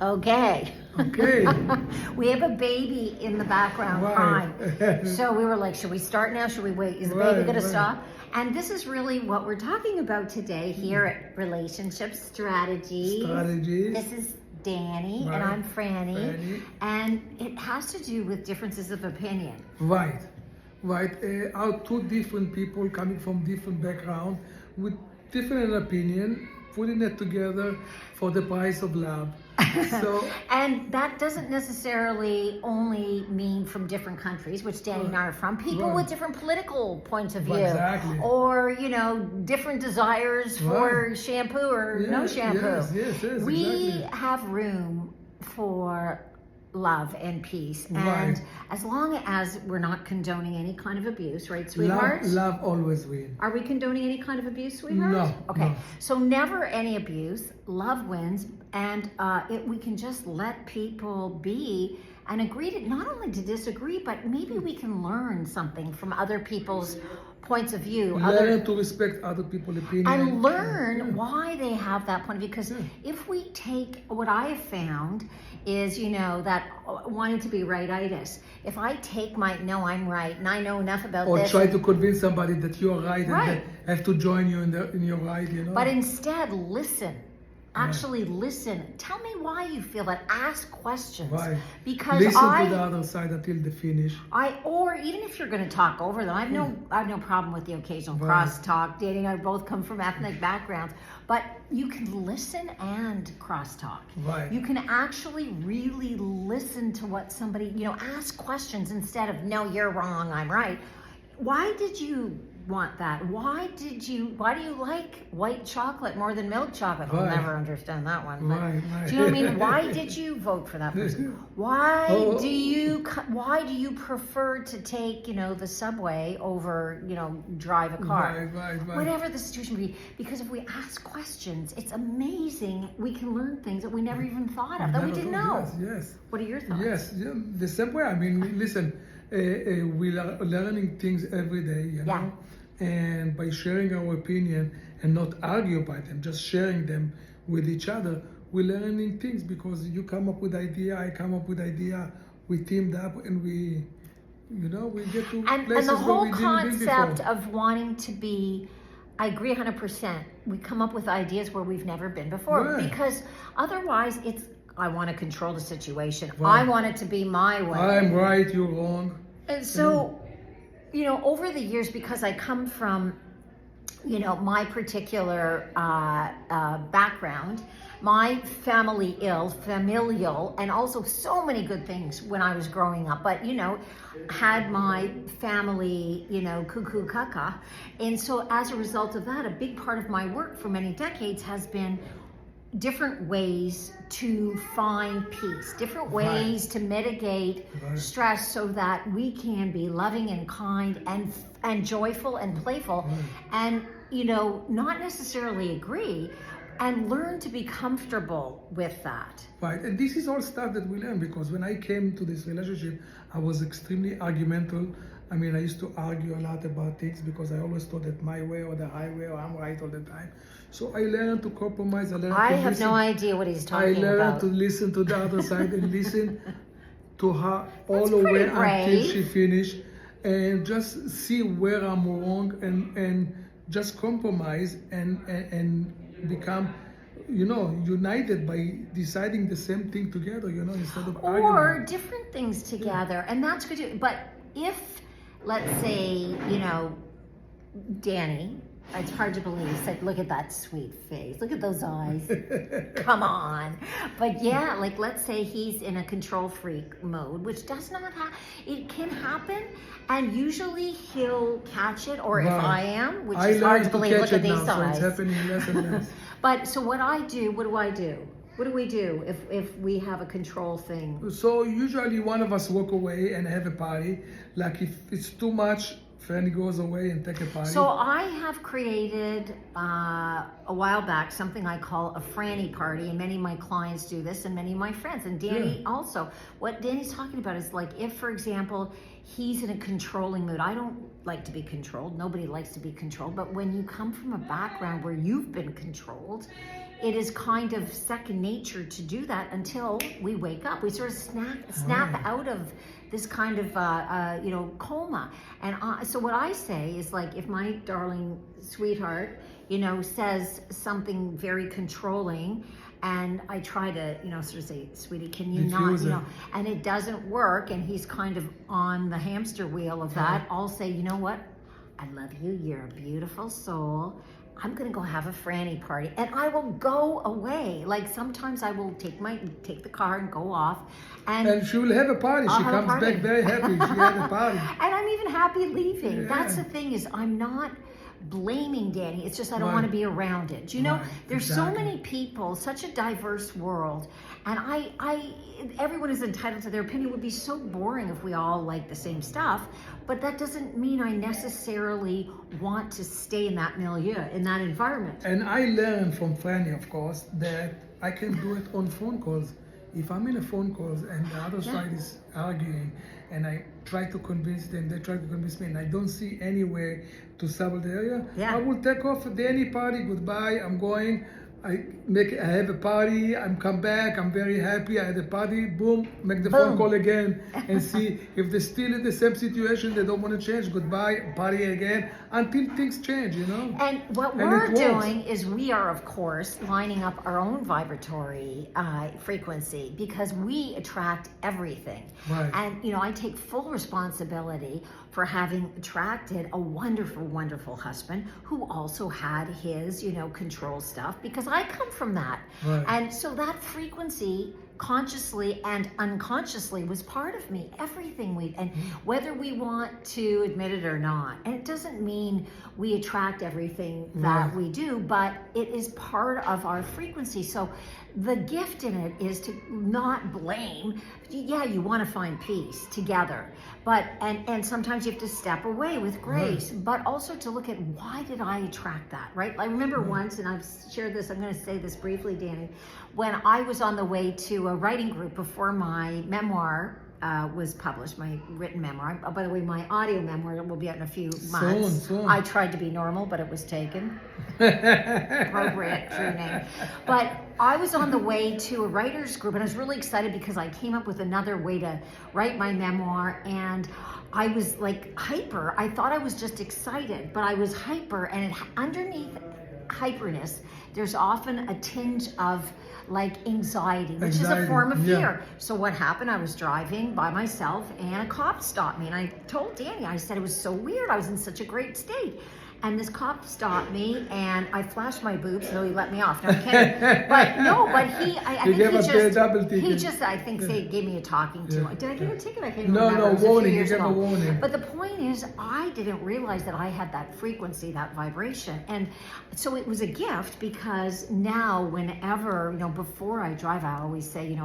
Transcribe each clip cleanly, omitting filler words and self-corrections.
Okay. Okay. We have a baby in the background crying. Right. So we were like, should we start now? Should we wait? Is the baby Right, going to right. stop? And this is really what we're talking about today here at Relationship Strategies. Strategies. This is Danny Right. and I'm Franny. Franny. And it has to do with differences of opinion. Right. Right. Are two different people coming from different background with different opinion, putting it together for the price of love. So And that doesn't necessarily only mean from different countries, which Danny and I are from. People Right. with different political points of view. Exactly. Or, different desires for Right. shampoo or no shampoo. Yes, We exactly. have room for love and peace. Right. And as long as we're not condoning any kind of abuse, right, sweetheart? Love always wins. Are we condoning any kind of abuse, sweetheart? No, Okay. no. So never any abuse. Love wins, and we can just let people be and agree to not only to disagree, but maybe we can learn something from other people's points of view. Learn to respect other people's opinion. And learn why they have that point of view. Because if we take what I have found is, that wanting to be rightitis. If I take no, I'm right, and I know enough about Or this. try to convince somebody that you're right, Right. and they have to join you in your right, But instead, listen. Actually listen. Tell me why you feel that. Ask questions. Right. Because Listen to the other side until they finish. or even if you're going to talk over them, I have no problem with the occasional Right. cross talk. Danny and I both come from ethnic backgrounds, but you can listen and cross talk. Right. You can actually really listen to what somebody, ask questions instead of, no, you're wrong, I'm right. Why did you want that? Why do you like white chocolate more than milk chocolate? I'll Right. never understand that one. But Right. do you know what I mean? Why did you vote for that person? Why Oh. do you prefer to take, the subway over, drive a car? Right. Whatever the situation may be. Because if we ask questions, it's amazing. We can learn things that we never even thought of, that we didn't know. Yes. What are your thoughts? Yes. Yeah, the same way. I mean, listen, we are learning things every day, Yeah. And by sharing our opinion and not argue about them, just sharing them with each other, we're learning things because you come up with idea, I come up with idea, we teamed up and we get to And places the where whole we didn't be concept before. of wanting to be, I agree 100%. We come up with ideas where we've never been before. Right. Because otherwise I want to control the situation. Right. I want it to be my way. I'm right, you're wrong. And so, over the years, because I come from, my particular background, my familial, and also so many good things when I was growing up, but, had my family, cuckoo caca. And so as a result of that, a big part of my work for many decades has been different ways to find peace, different ways to mitigate stress so that we can be loving and kind and joyful and playful and, not necessarily agree and learn to be comfortable with that. Right, and this is all stuff that we learn because when I came to this relationship, I was extremely argumentative. I mean, I used to argue a lot about things because I always thought that my way or the highway or I'm right all the time. So I learned to compromise. I have no idea what he's talking about. I learned to listen to the other side and listen to her all the pretty way until brave. she finished and just see where I'm wrong and just compromise and become united by deciding the same thing together, instead of arguing. Or different things together, and that's good too. But if, let's say, Danny, it's hard to believe, said, look at that sweet face, look at those eyes, come on. But yeah, like let's say he's in a control freak mode, which does not happen, it can happen, and usually he'll catch it, or if I am, which is hard to believe, look at these eyes. So it's happening less and less. But so what do I do? What do we do if we have a control thing? So usually one of us walk away and have a party. Like if it's too much, friend goes away and take a party. So I have created a while back something I call a Franny party, and many of my clients do this, and many of my friends, and Danny also. What Danny's talking about is like if, for example, he's in a controlling mood. I don't like to be controlled. Nobody likes to be controlled. But when you come from a background where you've been controlled, it is kind of second nature to do that until we wake up. We sort of snap Right. out of this kind of coma. And so what I say is, like, if my darling sweetheart, says something very controlling, and I try to, sort of say, sweetie, can you Diffuse not, it. and it doesn't work, and he's kind of on the hamster wheel of that, I'll say, you know what? I love you. You're a beautiful soul. I'm gonna go have a Franny party, and I will go away. Like, sometimes I will take the car and go off, And she will have a party. I'll She have a comes party. back very happy. She had a party. and I'm even happy leaving. Yeah. That's the thing, is I'm not blaming Danny. It's just I don't Right. want to be around it. Right. There's Exactly. so many people, such a diverse world, and everyone is entitled to their opinion. It would be so boring if we all like the same stuff, but that doesn't mean I necessarily want to stay in that milieu, in that environment. And I learned from Franny, of course, that I can do it on phone calls. If I'm in a phone call and the other side is arguing, and I try to convince them, they try to convince me, and I don't see any way to solve the area, Yeah. I will take off the any party, goodbye, I'm going. I have a party, I'm come back, I'm very happy, I had a party, boom, make the phone Boom. call again and see if they're still in the same situation, they don't want to change, goodbye, party again, until things change, And what And we're it works. doing is we are, of course, lining up our own vibratory frequency, because we attract everything. Right. And, I take full responsibility for having attracted a wonderful, wonderful husband who also had his, control stuff, because I come from that. Right. And so that frequency, consciously and unconsciously, was part of me. Everything and whether we want to admit it or not. And it doesn't mean we attract everything that Right. we do, but it is part of our frequency. So the gift in it is to not blame. Yeah, you want to find peace together, but and sometimes you have to step away with grace, but also to look at, why did I attract that, right? I remember once, and I've shared this, I'm going to say this briefly, Danny, when I was on the way to a writing group before my memoir was published, my written memoir. By the way, my audio memoir will be out in a few months. Soon. I tried to be normal, but it was taken. Appropriate true name. But I was on the way to a writer's group, and I was really excited because I came up with another way to write my memoir, and I was like hyper. I thought I was just excited, but I was hyper, and underneath hyperness, there's often a tinge of like anxiety, which is a form of fear. So what happened? I was driving by myself, and a cop stopped me, and I told Danny, I said it was so weird. I was in such a great state. And this cop stopped me, and I flashed my boobs, so he let me off. No, I'm kidding. But he just, I think, gave me a talking to. Did I give a ticket? I can't remember. No, It was a few warning. You years gave a ago. warning. But the point is, I didn't realize that I had that frequency, that vibration. And so it was a gift, because now whenever, before I drive, I always say,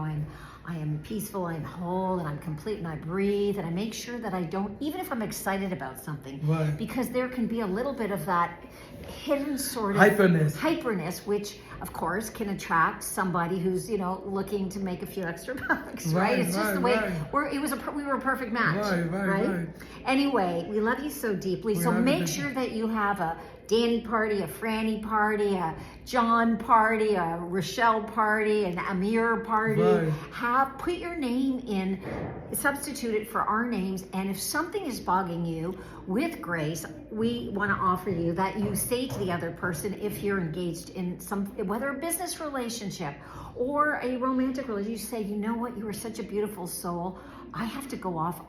I am peaceful, I'm whole, and I'm complete, and I breathe, and I make sure that I don't, even if I'm excited about something, Right. because there can be a little bit of that hidden sort of Hyperness, which of course can attract somebody who's looking to make a few extra bucks, right? Right, It's just the way right. we were a perfect match, Right. Anyway, we love you so deeply. So make sure that you have a Danny party, a Franny party, a John party, a Rochelle party, an Amir party. Right. Put your name in, substitute it for our names, and if something is bugging you, with grace, we want to offer you that you say to the other person, if you're engaged in whether a business relationship or a romantic relationship, you say, you know what, you are such a beautiful soul. I have to go off.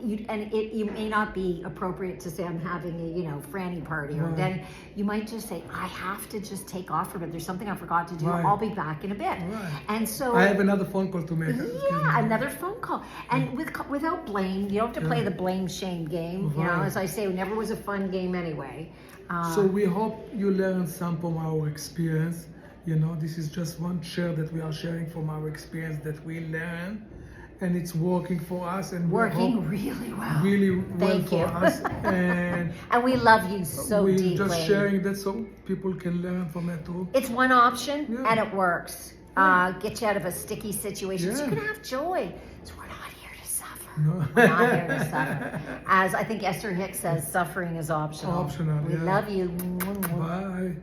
You may not be appropriate to say I'm having a Franny party, or Danny. You might just say, I have to just take off for a bit. There's something I forgot to do. Right. I'll be back in a bit. Right. And so I have another phone call to make. yeah, another phone call. And without blame, you don't have to play the blame shame game. Right. As I say, it never was a fun game anyway. So we hope you learn some from our experience. This is just one share that we are sharing from our experience that we learn, and it's working for us, and Working really well. really well Thank for you. us. And And we love you so we're deeply. just sharing that so people can learn from it too. It's one option, Yeah. and it works. Get you out of a sticky situation, so you can have joy. So we're not here to suffer. No. We're not here to suffer. As I think Esther Hicks says, suffering is optional. Optional, We yeah. love you. Bye.